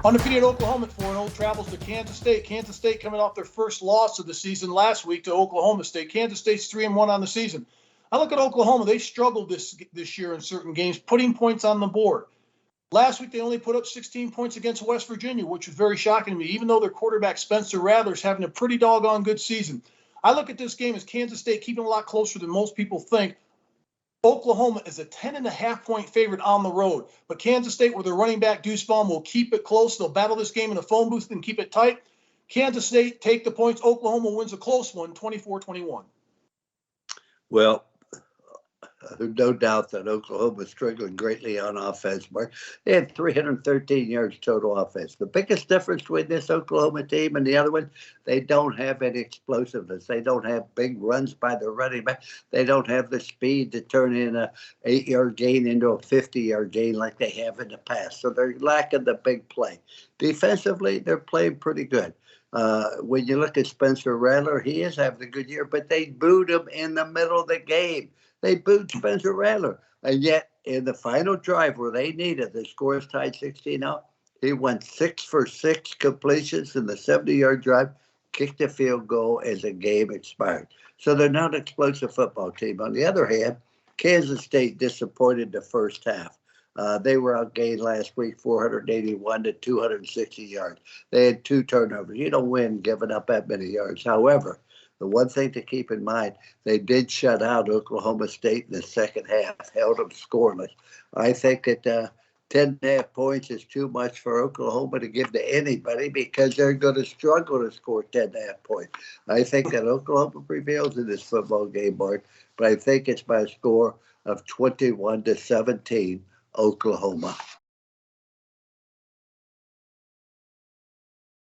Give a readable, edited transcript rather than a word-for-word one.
Undefeated Oklahoma at 4-0 travels to Kansas State. Kansas State coming off their first loss of the season last week to Oklahoma State. Kansas State's 3-1 on the season. I look at Oklahoma. They struggled this year in certain games, putting points on the board. Last week, they only put up 16 points against West Virginia, which was very shocking to me, even though their quarterback, Spencer Rattler's having a pretty doggone good season. I look at this game as Kansas State keeping a lot closer than most people think. Oklahoma is a 10.5-point favorite on the road, but Kansas State, with their running back Deuce Vaughn, will keep it close. They'll battle this game in the phone booth and keep it tight. Kansas State take the points. Oklahoma wins a close one, 24-21. Well, no doubt that Oklahoma is struggling greatly on offense, Mark. They had 313 yards total offense. The biggest difference between this Oklahoma team and the other one, they don't have any explosiveness. They don't have big runs by the running back. They don't have the speed to turn in a 8-yard gain into a 50-yard gain like they have in the past. So they're lacking the big play. Defensively, they're playing pretty good. When you look at Spencer Rattler, he is having a good year, but they booed him in the middle of the game. They booed Spencer Rattler. And yet, in the final drive where they needed, the score is tied 16-0. He went 6 for 6 completions in the 70-yard drive, kicked a field goal as the game expired. So they're not an explosive football team. On the other hand, Kansas State disappointed the first half. They were outgained last week, 481 to 260 yards. They had 2 turnovers. You don't win giving up that many yards. However, the one thing to keep in mind, they did shut out Oklahoma State in the second half, held them scoreless. I think that 10.5 points is too much for Oklahoma to give to anybody because they're going to struggle to score 10.5 points. I think that Oklahoma prevails in this football game, Mark, but I think it's by a score of 21-17, Oklahoma.